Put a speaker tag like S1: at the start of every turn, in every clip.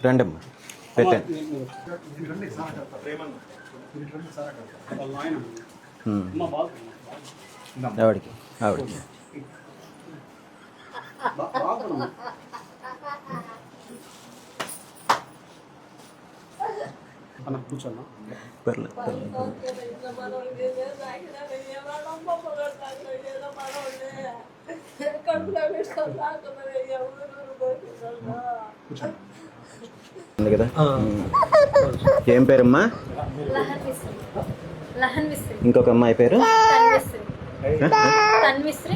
S1: రండమ్మా పెట్టండి. ఆవిడికి ఆవిడికి
S2: కూర్చోన్నా
S1: పర్లేదు కదా. ఏం పేరమ్మా? ఇంకొక అమ్మాయి పేరు తన్విశ్రీ.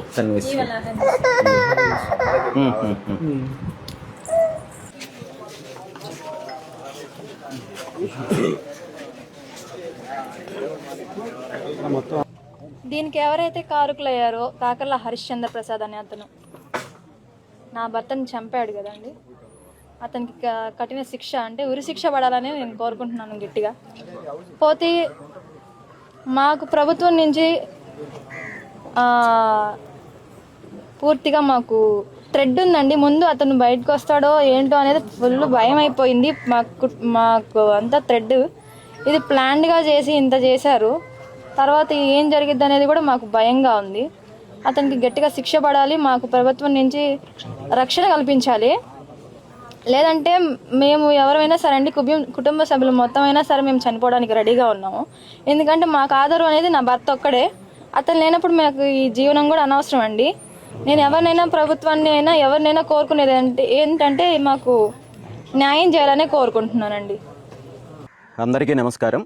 S3: దీనికి ఎవరైతే కారకులయ్యారో కాకర్ల హరిశ్చంద్ర ప్రసాద్ అనే అతను నా భర్తను చంపాడు కదండి, అతనికి కఠిన శిక్ష అంటే ఉరి శిక్ష పడాలని నేను కోరుకుంటున్నాను గట్టిగా. పోతే మాకు ప్రభుత్వం నుంచి పూర్తిగా మాకు థ్రెడ్ ఉందండి. ముందు అతను బయటకు వస్తాడో ఏంటో అనేది ఫుల్ భయం అయిపోయింది మాకు అంతా థ్రెడ్. ఇది ప్లాన్డ్గా చేసి ఇంత చేశారు, తర్వాత ఏం జరిగిద్ది అనేది కూడా మాకు భయంగా ఉంది. అతనికి గట్టిగా శిక్ష పడాలి, మాకు ప్రభుత్వం నుంచి రక్షణ కల్పించాలి. లేదంటే మేము ఎవరైనా సరే అండి, కుటుంబ సభ్యులు మొత్తం అయినా సరే మేము చనిపోవడానికి రెడీగా ఉన్నాము. ఎందుకంటే మాకు ఆధారం అనేది నా భర్త ఒక్కడే. అతను లేనప్పుడు మాకు ఈ జీవనం కూడా అనవసరం అండి. నేను ఎవరినైనా ప్రభుత్వాన్ని అయినా ఎవరినైనా కోరుకునేది ఏంటంటే మాకు న్యాయం చేయాలనే కోరుకుంటున్నానండి.
S1: అందరికీ నమస్కారం.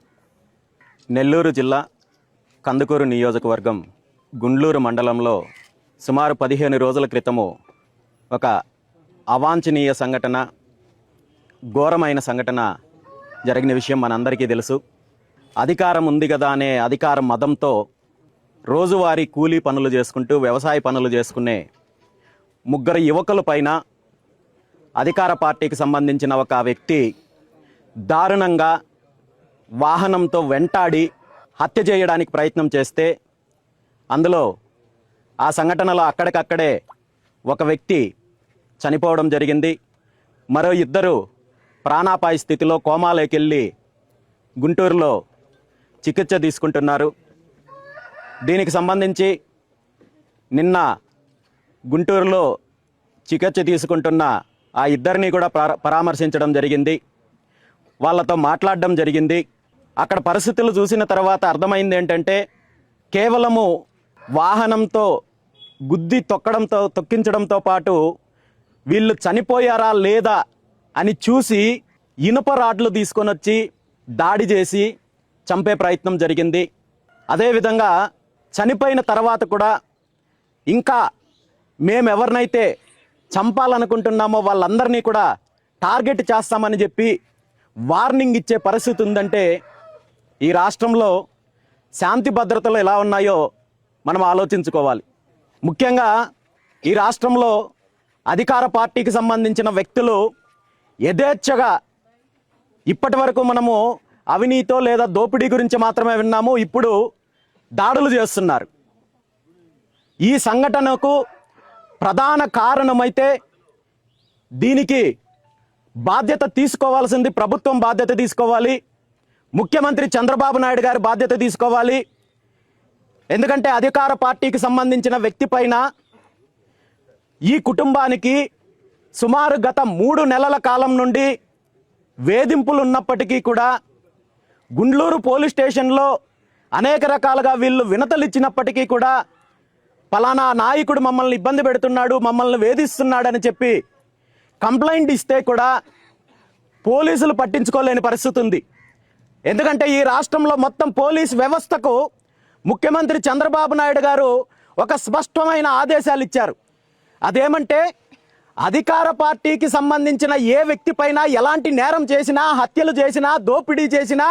S1: నెల్లూరు జిల్లా కందుకూరు నియోజకవర్గం గుండ్లూరు మండలంలో సుమారు 15 రోజుల క్రితము ఒక అవాంఛనీయ సంఘటన, ఘోరమైన సంఘటన జరిగిన విషయం మనందరికీ తెలుసు. అధికారం ఉంది కదా అనే అధికార మదంతో రోజువారీ కూలీ పనులు చేసుకుంటూ వ్యవసాయ పనులు చేసుకునే 3 యువకుల పైన అధికార పార్టీకి సంబంధించిన ఒక వ్యక్తి దారుణంగా వాహనంతో వెంటాడి హత్య చేయడానికి ప్రయత్నం చేస్తే, అందులో ఆ సంఘటనలో అక్కడికక్కడే ఒక వ్యక్తి చనిపోవడం జరిగింది. మరో 2 ప్రాణాపాయ స్థితిలో కోమాలోకి వెళ్ళి గుంటూరులో చికిత్స తీసుకుంటున్నారు. దీనికి సంబంధించి నిన్న గుంటూరులో చికిత్స తీసుకుంటున్న ఆ 2ని కూడా పరామర్శించడం జరిగింది, వాళ్ళతో మాట్లాడడం జరిగింది. అక్కడ పరిస్థితులు చూసిన తర్వాత అర్థమైంది ఏంటంటే, కేవలము వాహనంతో గుద్ది తొక్కించడంతో పాటు వీళ్ళు చనిపోయారా లేదా అని చూసి ఇనుప రాడ్లు తీసుకొని వచ్చి దాడి చేసి చంపే ప్రయత్నం జరిగింది. అదేవిధంగా చనిపోయిన తర్వాత కూడా ఇంకా మేమెవరినైతే చంపాలనుకుంటున్నామో వాళ్ళందరినీ కూడా టార్గెట్ చేస్తామని చెప్పి వార్నింగ్ ఇచ్చే పరిస్థితి ఉందంటే, ఈ రాష్ట్రంలో శాంతి భద్రతలు ఎలా ఉన్నాయో మనం ఆలోచించుకోవాలి. ముఖ్యంగా ఈ రాష్ట్రంలో అధికార పార్టీకి సంబంధించిన వ్యక్తులు యథేచ్ఛగా ఇప్పటి వరకు మనము అవినీతో లేదా దోపిడీ గురించి మాత్రమే విన్నాము, ఇప్పుడు దాడులు చేస్తున్నారు. ఈ సంఘటనకు ప్రధాన కారణమైతే దీనికి బాధ్యత తీసుకోవాల్సింది ప్రభుత్వం బాధ్యత తీసుకోవాలి. ముఖ్యమంత్రి చంద్రబాబు నాయుడు గారు బాధ్యత తీసుకోవాలి. ఎందుకంటే అధికార పార్టీకి సంబంధించిన వ్యక్తి పైన ఈ కుటుంబానికి సుమారు గత 3 నెలల కాలం నుండి వేధింపులు ఉన్నప్పటికీ కూడా గుండ్లూరు పోలీస్ స్టేషన్లో అనేక రకాలుగా వీళ్ళు వినతలు ఇచ్చినప్పటికీ కూడా పలానా నాయకుడు మమ్మల్ని ఇబ్బంది పెడుతున్నాడు, మమ్మల్ని వేధిస్తున్నాడని చెప్పి కంప్లైంట్ ఇస్తే కూడా పోలీసులు పట్టించుకోలేని పరిస్థితి ఉంది. ఎందుకంటే ఈ రాష్ట్రంలో మొత్తం పోలీస్ వ్యవస్థకు ముఖ్యమంత్రి చంద్రబాబు నాయుడు గారు ఒక స్పష్టమైన ఆదేశాలు ఇచ్చారు. అదేమంటే అధికార పార్టీకి సంబంధించిన ఏ వ్యక్తి పైన ఎలాంటి నేరం చేసినా, హత్యలు చేసినా, దోపిడీ చేసినా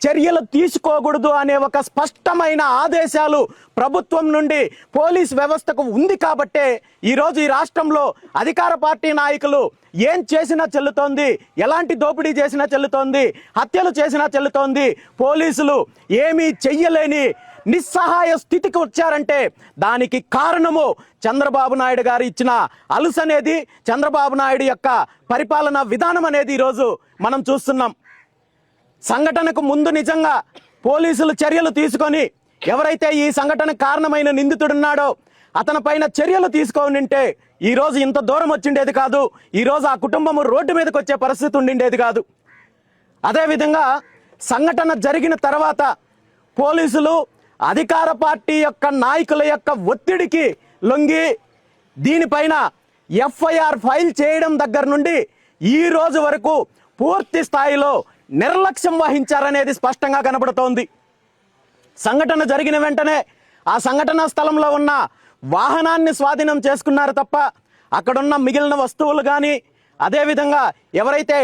S1: చర్యలు తీసుకోకూడదు అనే ఒక స్పష్టమైన ఆదేశాలు ప్రభుత్వం నుండి పోలీస్ వ్యవస్థకు ఉంది. కాబట్టే ఈరోజు ఈ రాష్ట్రంలో అధికార పార్టీ నాయకులు ఏం చేసినా చెల్లుతోంది, ఎలాంటి దోపిడీ చేసినా చెల్లుతోంది, హత్యలు చేసినా చెల్లుతోంది. పోలీసులు ఏమీ చెయ్యలేని నిస్సహాయ స్థితికి వచ్చారంటే దానికి కారణము చంద్రబాబు నాయుడు గారు ఇచ్చిన అలుసు అనేది, చంద్రబాబు నాయుడు యొక్క పరిపాలనా విధానం అనేది ఈరోజు మనం చూస్తున్నాం. సంఘటనకు ముందు నిజంగా పోలీసులు చర్యలు తీసుకొని ఎవరైతే ఈ సంఘటనకు కారణమైన నిందితుడున్నాడో అతని పైన చర్యలు తీసుకొని ఉంటే ఈరోజు ఇంత దూరం వచ్చిండేది కాదు. ఈరోజు ఆ కుటుంబము రోడ్డు మీదకి వచ్చే పరిస్థితి ఉండిండేది కాదు. అదేవిధంగా సంఘటన జరిగిన తర్వాత పోలీసులు అధికార పార్టీ యొక్క నాయకుల యొక్క ఒత్తిడికి లొంగి దీనిపైన ఎఫ్ఐఆర్ ఫైల్ చేయడం దగ్గర నుండి ఈ రోజు వరకు పూర్తి స్థాయిలో నిర్లక్ష్యం వహించారనేది స్పష్టంగా కనబడుతోంది. సంఘటన జరిగిన వెంటనే ఆ సంఘటన స్థలంలో ఉన్న వాహనాన్ని స్వాధీనం చేసుకున్నారు తప్ప అక్కడున్న మిగిలిన వస్తువులు కానీ, అదేవిధంగా ఎవరైతే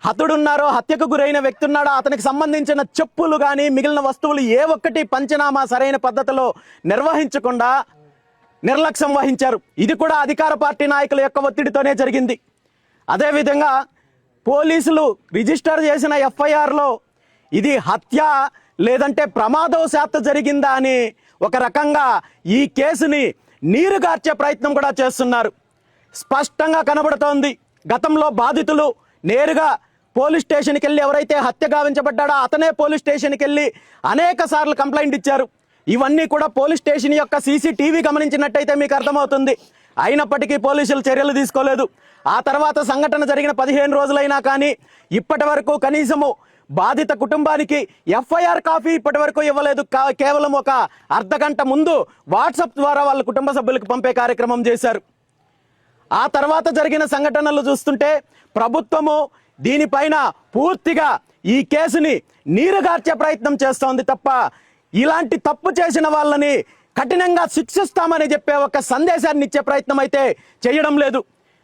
S1: హతుడున్నారో, హత్యకు గురైన వ్యక్తి ఉన్నాడో అతనికి సంబంధించిన చెప్పులు కానీ మిగిలిన వస్తువులు ఏ ఒక్కటి పంచనామా సరైన పద్ధతిలో నిర్వహించకుండా నిర్లక్ష్యం వహించారు. ఇది కూడా అధికార పార్టీ నాయకుల యొక్క ఒత్తిడితోనే జరిగింది. అదేవిధంగా పోలీసులు రిజిస్టర్ చేసిన ఎఫ్ఐఆర్లో ఇది హత్య లేదంటే ప్రమాదవశాత్తు జరిగిందా అని ఒక రకంగా ఈ కేసుని నీరుగార్చే ప్రయత్నం కూడా చేస్తున్నారు. స్పష్టంగా కనబడుతోంది గతంలో బాధితులు నేరుగా పోలీస్ స్టేషన్కి వెళ్ళి ఎవరైతే హత్య గావించబడ్డాడో అతనే పోలీస్ స్టేషన్కి వెళ్ళి అనేక సార్లు కంప్లైంట్ ఇచ్చారు. ఇవన్నీ కూడా పోలీస్ స్టేషన్ యొక్క సీసీటీవీ గమనించినట్టయితే మీకు అర్థమవుతుంది. అయినప్పటికీ పోలీసులు చర్యలు తీసుకోలేదు. ఆ తర్వాత సంఘటన జరిగిన 15 రోజులైనా కానీ ఇప్పటి వరకు కనీసము బాధిత కుటుంబానికి ఎఫ్ఐఆర్ కాపీ ఇప్పటి వరకు ఇవ్వలేదు. కేవలం ఒక అర్ధగంట ముందు వాట్సాప్ ద్వారా వాళ్ళ కుటుంబ సభ్యులకు పంపే కార్యక్రమం చేశారు. ఆ తర్వాత జరిగిన సంఘటనలు చూస్తుంటే ప్రభుత్వము దీనిపైన పూర్తిగా ఈ కేసుని నీరుగార్చే ప్రయత్నం చేస్తోంది తప్ప ఇలాంటి తప్పు చేసిన వాళ్ళని కఠినంగా శిక్షిస్తామని చెప్పే ఒక సందేశాన్ని ఇచ్చే ప్రయత్నం అయితే చేయడం లేదు.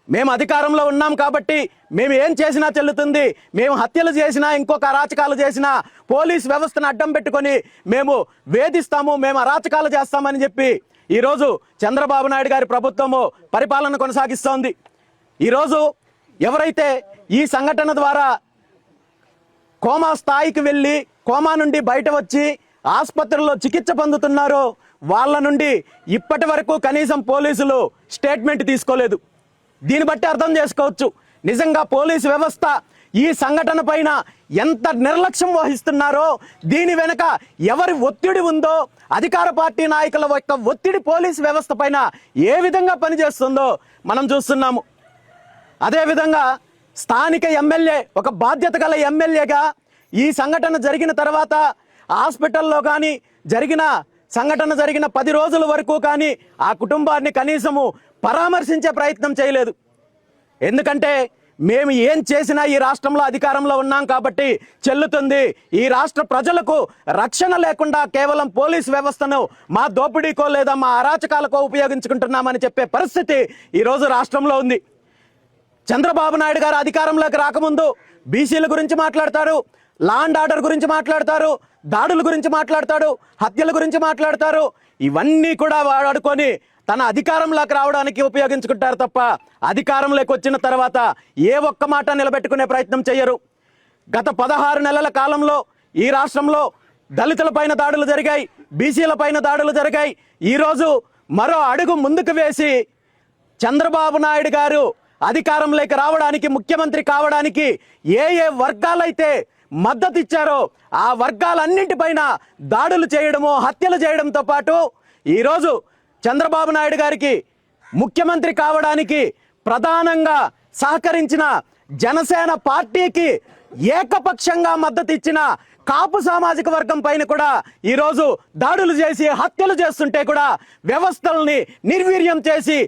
S1: మేము అధికారంలో ఉన్నాం కాబట్టి మేము ఏం చేసినా చెల్లుతుంది, మేము హత్యలు చేసినా ఇంకొక అరాచకాలు చేసినా పోలీస్ వ్యవస్థను అడ్డం పెట్టుకొని మేము వేధిస్తాము, మేము అరాచకాలు చేస్తామని చెప్పి ఈరోజు చంద్రబాబు నాయుడు గారి ప్రభుత్వము పరిపాలన కొనసాగిస్తోంది. ఈరోజు ఎవరైతే ఈ సంఘటన ద్వారా కోమా స్థాయికి వెళ్ళి కోమా నుండి బయట వచ్చి ఆసుపత్రిలో చికిత్స పొందుతున్నారో వాళ్ళ నుండి ఇప్పటి వరకు కనీసం పోలీసులు స్టేట్మెంట్ తీసుకోలేదు. దీన్ని బట్టి అర్థం చేసుకోవచ్చు నిజంగా పోలీసు వ్యవస్థ ఈ సంఘటన పైన ఎంత నిర్లక్ష్యం వహిస్తున్నారో, దీని వెనుక ఎవరి ఒత్తిడి ఉందో, అధికార పార్టీ నాయకుల యొక్క ఒత్తిడి పోలీసు వ్యవస్థ పైన ఏ విధంగా పనిచేస్తుందో మనం చూస్తున్నాము. అదేవిధంగా స్థానిక ఎమ్మెల్యే, ఒక బాధ్యత గల ఎమ్మెల్యేగా ఈ సంఘటన జరిగిన తర్వాత హాస్పిటల్లో కానీ సంఘటన జరిగిన 10 రోజుల వరకు కానీ ఆ కుటుంబాన్ని కనీసము పరామర్శించే ప్రయత్నం చేయలేదు. ఎందుకంటే మేము ఏం చేసినా ఈ రాష్ట్రంలో అధికారంలో ఉన్నాం కాబట్టి చెల్లుతుంది, ఈ రాష్ట్ర ప్రజలకు రక్షణ లేకుండా కేవలం పోలీస్ వ్యవస్థను మా దోపిడీకో లేదా మా అరాచకాలకో ఉపయోగించుకుంటున్నామని చెప్పే పరిస్థితి ఈరోజు రాష్ట్రంలో ఉంది. చంద్రబాబు నాయుడు గారు అధికారంలోకి రాకముందు బీసీల గురించి మాట్లాడతారు, లా అండ్ ఆర్డర్ గురించి మాట్లాడతారు, దాడుల గురించి మాట్లాడతాడు, హత్యల గురించి మాట్లాడతారు. ఇవన్నీ కూడా వాడుకొని తన అధికారంలోకి రావడానికి ఉపయోగించుకుంటారు తప్ప అధికారంలోకి వచ్చిన తర్వాత ఏ ఒక్క మాట నిలబెట్టుకునే ప్రయత్నం చేయరు. గత 16 నెలల కాలంలో ఈ రాష్ట్రంలో దళితుల పైన దాడులు జరిగాయి, బీసీల పైన దాడులు జరిగాయి. ఈరోజు మరో అడుగు ముందుకు వేసి చంద్రబాబు నాయుడు గారు అధికారంలోకి రావడానికి, ముఖ్యమంత్రి కావడానికి ఏ ఏ వర్గాలైతే మద్దతు ఇచ్చారో ఆ వర్గాలన్నింటిపైన దాడులు చేయడము, హత్యలు చేయడంతో పాటు ఈరోజు చంద్రబాబు నాయుడు గారికి ముఖ్యమంత్రి కావడానికి ప్రధానంగా సహకరించిన జనసేన పార్టీకి ఏకపక్షంగా మద్దతు ఇచ్చిన కాపు సామాజిక వర్గం పైన కూడా ఈరోజు దాడులు చేసి హత్యలు చేస్తుంటే కూడా వ్యవస్థల్ని నిర్వీర్యం చేసి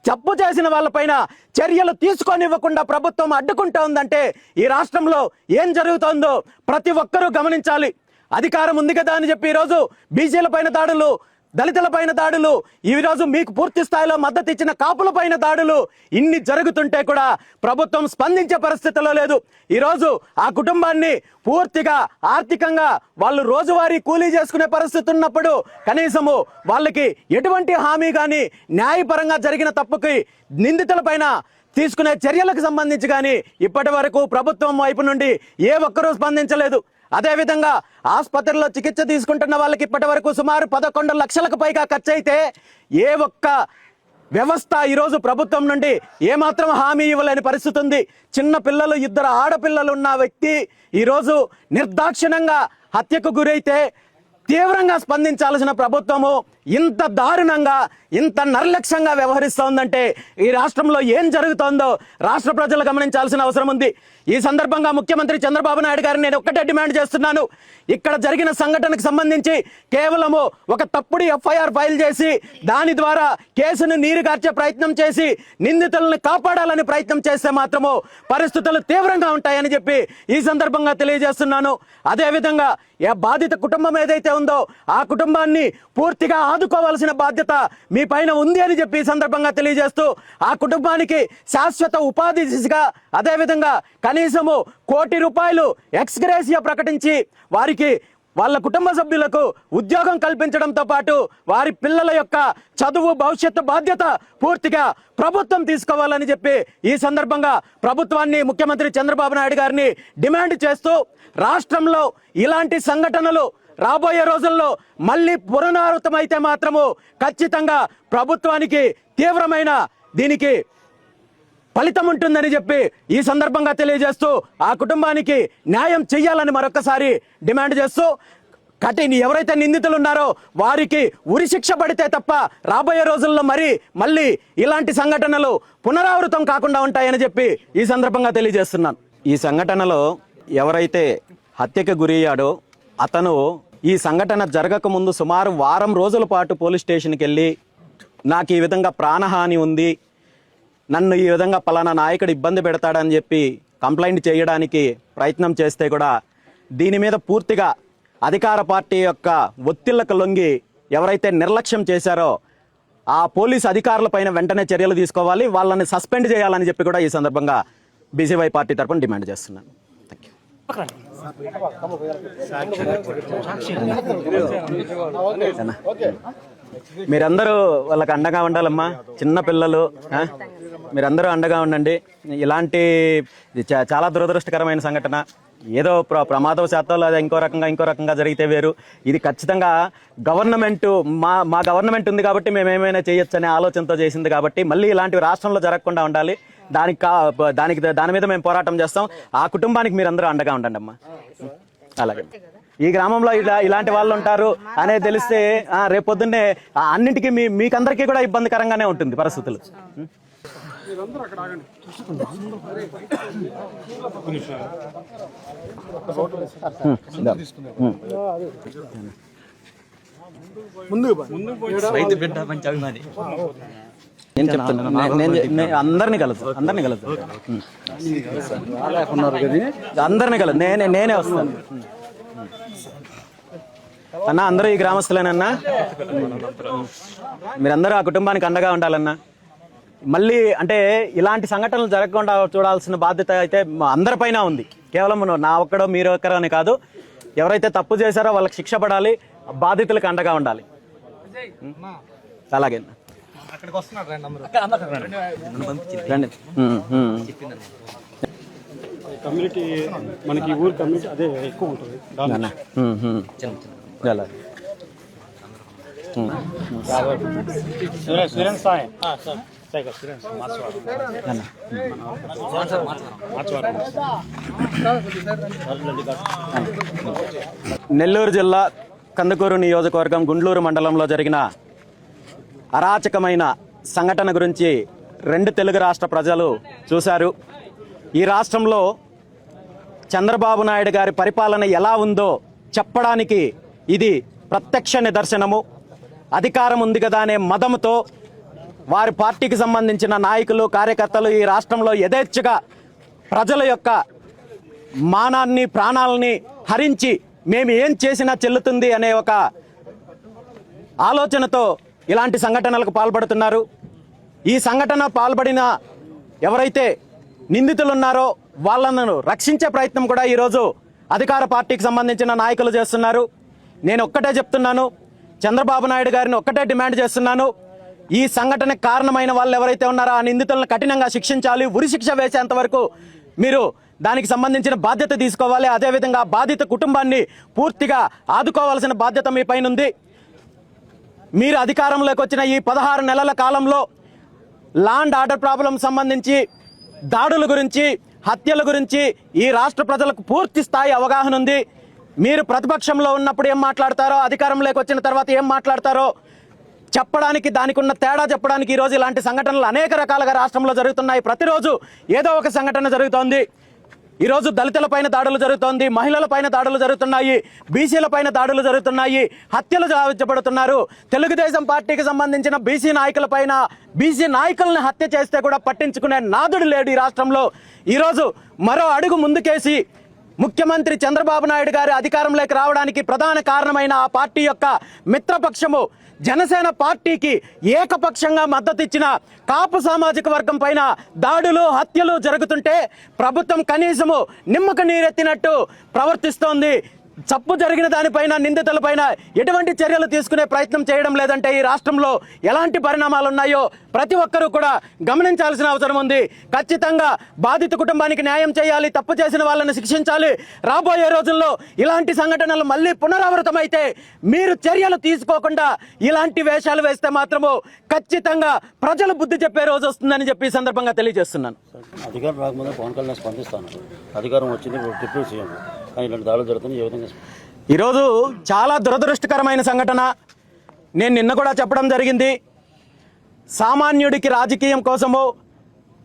S1: తప్పు చేసిన వాళ్ళపైన చర్యలు తీసుకొనివ్వకుండా ప్రభుత్వం అడ్డుకుంటా ఉందంటే ఈ రాష్ట్రంలో ఏం జరుగుతుందో ప్రతి ఒక్కరూ గమనించాలి. అధికారం ఉంది కదా అని చెప్పి ఈరోజు బీసీల పైన దాడులు, దళితుల పైన దాడులు, ఈరోజు మీకు పూర్తి స్థాయిలో మద్దతు ఇచ్చిన కాపుల పైన దాడులు ఇన్ని జరుగుతుంటే కూడా ప్రభుత్వం స్పందించే పరిస్థితిలో లేదు. ఈరోజు ఆ కుటుంబాన్ని పూర్తిగా ఆర్థికంగా వాళ్ళు రోజువారీ కూలీ చేసుకునే పరిస్థితి ఉన్నప్పుడు కనీసము వాళ్ళకి ఎటువంటి హామీ కానీ, న్యాయపరంగా జరిగిన తప్పుకి నిందితుల పైన తీసుకునే చర్యలకు సంబంధించి కానీ ఇప్పటి వరకు ప్రభుత్వం వైపు నుండి ఏ ఒక్కరూ స్పందించలేదు. అదేవిధంగా ఆసుపత్రిలో చికిత్స తీసుకుంటున్న వాళ్ళకి ఇప్పటి వరకు సుమారు 11 లక్షలకు పైగా ఖర్చు అయితే ఏ ఒక్క వ్యవస్థ ఈరోజు ప్రభుత్వం నుండి ఏమాత్రం హామీ ఇవ్వలేని పరిస్థితి ఉంది. చిన్న పిల్లలు, 2 ఆడపిల్లలు ఉన్న వ్యక్తి ఈరోజు నిర్దాక్షిణ్యంగా హత్యకు గురైతే తీవ్రంగా స్పందించాల్సిన ప్రభుత్వము ఇంత దారుణంగా, ఇంత నిర్లక్ష్యంగా వ్యవహరిస్తోందంటే ఈ రాష్ట్రంలో ఏం జరుగుతోందో రాష్ట్ర ప్రజలు గమనించాల్సిన అవసరం ఉంది. ఈ సందర్భంగా ముఖ్యమంత్రి చంద్రబాబు నాయుడు గారిని నేను ఒక్కటే డిమాండ్ చేస్తున్నాను. ఇక్కడ జరిగిన సంఘటనకు సంబంధించి కేవలము ఒక తప్పుడు ఎఫ్ఐఆర్ ఫైల్ చేసి దాని ద్వారా కేసును నీరుగార్చే ప్రయత్నం చేసి నిందితులను కాపాడాలని ప్రయత్నం చేస్తే మాత్రము పరిస్థితులు తీవ్రంగా ఉంటాయని చెప్పి ఈ సందర్భంగా తెలియజేస్తున్నాను. అదేవిధంగా బాధిత కుటుంబం ఏదైతే ఉందో ఆ కుటుంబాన్ని పూర్తిగా ఆదుకోవాల్సిన బాధ్యత మీ పైన ఉంది అని చెప్పి ఈ సందర్భంగా తెలియజేస్తూ ఆ కుటుంబానికి శాశ్వత ఉపాధి దిశగా, అదేవిధంగా కనీసము ₹1 కోటి ఎక్స్గ్రేసియా ప్రకటించి వారికి, వాళ్ళ కుటుంబ సభ్యులకు ఉద్యోగం కల్పించడంతో పాటు వారి పిల్లల యొక్క చదువు, భవిష్యత్తు బాధ్యత పూర్తిగా ప్రభుత్వం తీసుకోవాలని చెప్పి ఈ సందర్భంగా ప్రభుత్వాన్ని, ముఖ్యమంత్రి చంద్రబాబు నాయుడు గారిని డిమాండ్ చేస్తూ రాష్ట్రంలో ఇలాంటి సంఘటనలు రాబోయే రోజుల్లో మళ్ళీ పునరావృతమైతే మాత్రము ఖచ్చితంగా ప్రభుత్వానికి తీవ్రమైన దీనికి ఫలితం ఉంటుందని చెప్పి ఈ సందర్భంగా తెలియజేస్తూ ఆ కుటుంబానికి న్యాయం చెయ్యాలని మరొకసారి డిమాండ్ చేస్తూ ఎవరైతే నిందితులు ఉన్నారో వారికి ఉరిశిక్ష పడితే తప్ప రాబోయే రోజుల్లో మళ్ళీ ఇలాంటి సంఘటనలు పునరావృతం కాకుండా ఉంటాయని చెప్పి ఈ సందర్భంగా తెలియజేస్తున్నాను. ఈ సంఘటనలో ఎవరైతే హత్యకు గురయ్యాడో అతను ఈ సంఘటన జరగక ముందు సుమారు వారం రోజుల పాటు పోలీస్ స్టేషన్కి వెళ్ళి నాకు ఈ విధంగా ప్రాణహాని ఉంది, నన్ను ఈ విధంగా పలానా నాయకుడు ఇబ్బంది పెడతాడని చెప్పి కంప్లైంట్ చేయడానికి ప్రయత్నం చేస్తే కూడా దీని మీద పూర్తిగా అధికార పార్టీ యొక్క ఒత్తిళ్లకు లొంగి ఎవరైతే నిర్లక్ష్యం చేశారో ఆ పోలీస్ అధికారులపైన వెంటనే చర్యలు తీసుకోవాలి, వాళ్ళని సస్పెండ్ చేయాలని చెప్పి కూడా ఈ సందర్భంగా బీసీవై పార్టీ తరఫున డిమాండ్ చేస్తున్నాను. మీరందరూ వాళ్ళకి అండగా ఉండాలమ్మా. చిన్న పిల్లలు మీరందరూ అండగా ఉండండి. ఇలాంటి చాలా దురదృష్టకరమైన సంఘటన ఏదో ప్రమాదవశాత్తు లేదా ఇంకో రకంగా జరిగితే వేరు. ఇది ఖచ్చితంగా గవర్నమెంట్ మా గవర్నమెంట్ ఉంది కాబట్టి మేము ఏమైనా చేయొచ్చు అనే ఆలోచనతో చేసింది కాబట్టి మళ్ళీ ఇలాంటివి రాష్ట్రంలో జరగకుండా ఉండాలి. దాని మీద మేము పోరాటం చేస్తాం. ఆ కుటుంబానికి మీరందరూ అండగా ఉండండి అమ్మా. అలాగే ఈ గ్రామంలో ఇలాంటి వాళ్ళు ఉంటారు అనేది తెలిస్తే రేపొద్దున్నే అన్నింటికి మీకందరికీ కూడా ఇబ్బందికరంగానే ఉంటుంది పరిస్థితులు. నేను చెప్తాను, అందరినీ కలదు నేనే వస్తాను అన్నా. అందరూ ఈ గ్రామస్తులేనన్నా, మీరందరూ ఆ కుటుంబానికి అండగా ఉండాలన్నా. మళ్ళీ అంటే ఇలాంటి సంఘటనలు జరగకుండా చూడాల్సిన బాధ్యత అయితే అందరిపైన ఉంది. కేవలం నా ఒక్కడో మీరు ఒక్కరో అని కాదు, ఎవరైతే తప్పు చేశారో వాళ్ళకి శిక్ష పడాలి, బాధితులకు అండగా ఉండాలి. అలాగే
S2: కమ్యూనిటీ మనకి ఊరు కమ్యూనిటీ అదే ఎక్కువ ఉంటుంది.
S1: నెల్లూరు జిల్లా కందుకూరు నియోజకవర్గం గుండ్లూరు మండలంలో జరిగిన అరాచకమైన సంఘటన గురించి 2 తెలుగు రాష్ట్ర ప్రజలు చూశారు. ఈ రాష్ట్రంలో చంద్రబాబు నాయుడు గారి పరిపాలన ఎలా ఉందో చెప్పడానికి ఇది ప్రత్యక్ష నిదర్శనము. అధికారం ఉంది కదా అనే మదముతో వారి పార్టీకి సంబంధించిన నాయకులు, కార్యకర్తలు ఈ రాష్ట్రంలో యథేచ్ఛగా ప్రజల యొక్క మానాన్ని, ప్రాణాలని హరించి మేము ఏం చేసినా చెల్లుతుంది అనే ఒక ఆలోచనతో ఇలాంటి సంఘటనలకు పాల్పడుతున్నారు. ఈ సంఘటన పాల్పడిన ఎవరైతే నిందితులు ఉన్నారో వాళ్ళను రక్షించే ప్రయత్నం కూడా ఈరోజు అధికార పార్టీకి సంబంధించిన నాయకులు చేస్తున్నారు. నేను ఒక్కటే చెప్తున్నాను, చంద్రబాబు నాయుడు గారిని ఒక్కటే డిమాండ్ చేస్తున్నాను. ఈ సంఘటనకు కారణమైన వాళ్ళు ఎవరైతే ఉన్నారో ఆ నిందితులను కఠినంగా శిక్షించాలి. ఉరిశిక్ష వేసేంత వరకు మీరు దానికి సంబంధించిన బాధ్యత తీసుకోవాలి. అదేవిధంగా బాధిత కుటుంబాన్ని పూర్తిగా ఆదుకోవాల్సిన బాధ్యత మీ పైన ఉంది. మీరు అధికారంలోకి వచ్చిన ఈ 16 నెలల కాలంలో లా అండ్ ఆర్డర్ ప్రాబ్లం సంబంధించి, దాడుల గురించి, హత్యల గురించి ఈ రాష్ట్ర ప్రజలకు పూర్తి స్థాయి అవగాహన ఉంది. మీరు ప్రతిపక్షంలో ఉన్నప్పుడు ఏం మాట్లాడతారో, అధికారంలోకి వచ్చిన తర్వాత ఏం మాట్లాడతారో చెప్పడానికి, దానికి ఉన్న తేడా చెప్పడానికి ఈరోజు ఇలాంటి సంఘటనలు అనేక రకాలుగా రాష్ట్రంలో జరుగుతున్నాయి. ప్రతిరోజు ఏదో ఒక సంఘటన జరుగుతోంది. ఈరోజు దళితుల పైన దాడులు జరుగుతోంది, మహిళల పైన దాడులు జరుగుతున్నాయి, బీసీల పైన దాడులు జరుగుతున్నాయి, హత్యలు జావించబడుతున్నారు. తెలుగుదేశం పార్టీకి సంబంధించిన బీసీ నాయకుల పైన, బీసీ నాయకులను హత్య చేస్తే కూడా పట్టించుకునే నాదుడు లేడు ఈ రాష్ట్రంలో. ఈరోజు మరో అడుగు ముందుకేసి ముఖ్యమంత్రి చంద్రబాబు నాయుడు గారి అధికారంలోకి రావడానికి ప్రధాన కారణమైన ఆ పార్టీ యొక్క మిత్రపక్షము జనసేన పార్టీకి ఏకపక్షంగా మద్దతు ఇచ్చిన కాపు సామాజిక వర్గం పైన దాడులు, హత్యలు జరుగుతుంటే ప్రభుత్వం కనీసము నిమ్మక నీరెత్తినట్టు ప్రవర్తిస్తోంది. తప్పు జరిగిన దానిపైన, నిందితులపైన ఎటువంటి చర్యలు తీసుకునే ప్రయత్నం చేయడం లేదంటే ఈ రాష్ట్రంలో ఎలాంటి పరిణామాలు ఉన్నాయో ప్రతి ఒక్కరూ కూడా గమనించాల్సిన అవసరం ఉంది. ఖచ్చితంగా బాధిత కుటుంబానికి న్యాయం చేయాలి, తప్పు చేసిన వాళ్ళని శిక్షించాలి. రాబోయే రోజుల్లో ఇలాంటి సంఘటనలు మళ్ళీ పునరావృతమైతే మీరు చర్యలు తీసుకోకుండా ఇలాంటి వేషాలు వేస్తే మాత్రము ఖచ్చితంగా ప్రజలు బుద్ధి చెప్పే రోజు వస్తుందని చెప్పి ఈ సందర్భంగా తెలియజేస్తున్నాను.
S2: అధికారం రాకముందే పవన్ కళ్యాణ్ స్పందిస్తాను. అధికారం వచ్చింది, డిప్యూటీ సీఎం, కానీ ఇలాంటి దాడులు జరుగుతున్నాయి. ఏ విధంగా
S1: ఈరోజు చాలా దురదృష్టకరమైన సంఘటన. నేను నిన్న కూడా చెప్పడం జరిగింది, సామాన్యుడికి రాజకీయం కోసమో,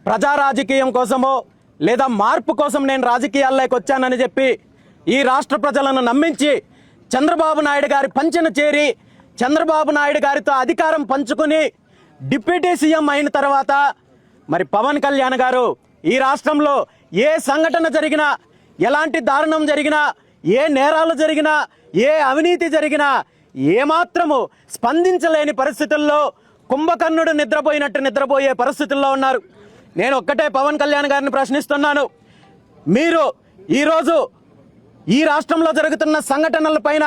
S1: ప్రజా రాజకీయం కోసమో, లేదా మార్పు కోసం నేను రాజకీయాల్లోకి వచ్చానని చెప్పి ఈ రాష్ట్ర ప్రజలను నమ్మించి చంద్రబాబు నాయుడు గారి పంచెను చేరి చంద్రబాబు నాయుడు గారితో అధికారం పంచుకుని డిప్యూటీ సీఎం అయిన తర్వాత మరి పవన్ కళ్యాణ్ గారు ఈ రాష్ట్రంలో ఏ సంఘటన జరిగినా, ఎలాంటి దారుణం జరిగినా, ఏ నేరాలు జరిగినా, ఏ అవినీతి జరిగినా ఏమాత్రము స్పందించలేని పరిస్థితుల్లో కుంభకర్ణుడు నిద్రపోయినట్టు నిద్రపోయే పరిస్థితుల్లో ఉన్నారు. నేను ఒక్కటే పవన్ కళ్యాణ్ గారిని ప్రశ్నిస్తున్నాను, మీరు ఈరోజు ఈ రాష్ట్రంలో జరుగుతున్న సంఘటనలపైన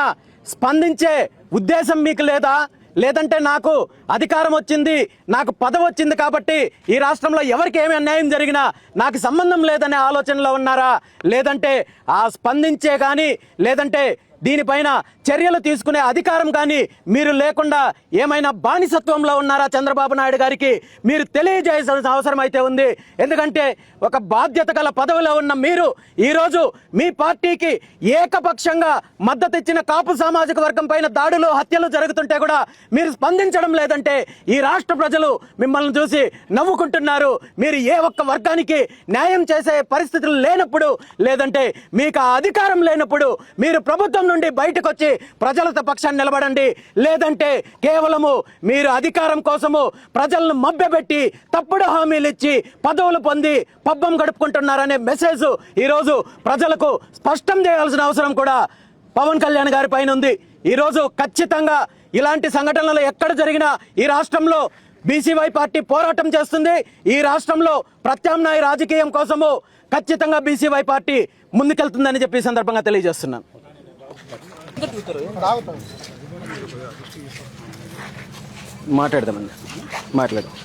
S1: స్పందించే ఉద్దేశం మీకు లేదా? లేదంటే నాకు అధికారం వచ్చింది, నాకు పదవి వచ్చింది కాబట్టి ఈ రాష్ట్రంలో ఎవరికి ఏమి అన్యాయం జరిగినా నాకు సంబంధం లేదనే ఆలోచనలో ఉన్నారా? లేదంటే ఆ స్పందించే కానీ, లేదంటే దీనిపైన చర్యలు తీసుకునే అధికారం కానీ మీరు లేకుండా ఏమైనా బానిసత్వంలో ఉన్నారా? చంద్రబాబు నాయుడు గారికి మీరు తెలియజేయాల్సిన అవసరం అయితే ఉంది. ఎందుకంటే ఒక బాధ్యత గల పదవిలో ఉన్న మీరు ఈరోజు మీ పార్టీకి ఏకపక్షంగా మద్దతు ఇచ్చిన కాపు సామాజిక వర్గం పైన దాడులు, హత్యలు జరుగుతుంటే కూడా మీరు స్పందించడం లేదంటే ఈ రాష్ట్ర ప్రజలు మిమ్మల్ని చూసి నవ్వుకుంటున్నారు. మీరు ఏ ఒక్క వర్గానికి న్యాయం చేసే పరిస్థితులు లేనప్పుడు, లేదంటే మీకు ఆ అధికారం లేనప్పుడు మీరు ప్రభుత్వం నుండి బయటకు వచ్చి ప్రజలతో పక్షాన్ని నిలబడండి. లేదంటే కేవలము మీరు అధికారం కోసము ప్రజలను మభ్యపెట్టి తప్పుడు హామీలు ఇచ్చి పదవులు పొంది పబ్బం గడుపుకుంటున్నారనే మెసేజ్ ఈరోజు ప్రజలకు స్పష్టం చేయాల్సిన అవసరం కూడా పవన్ కళ్యాణ్ గారి పైన ఉంది. ఈరోజు ఖచ్చితంగా ఇలాంటి సంఘటనలు ఎక్కడ జరిగినా ఈ రాష్ట్రంలో బీసీవై పార్టీ పోరాటం చేస్తుంది. ఈ రాష్ట్రంలో ప్రత్యామ్నాయ రాజకీయం కోసము ఖచ్చితంగా బీసీవై పార్టీ ముందుకెళ్తుందని చెప్పి ఈ సందర్భంగా తెలియజేస్తున్నాను. మాట్లాడదామండి, మాట్లాడదాం.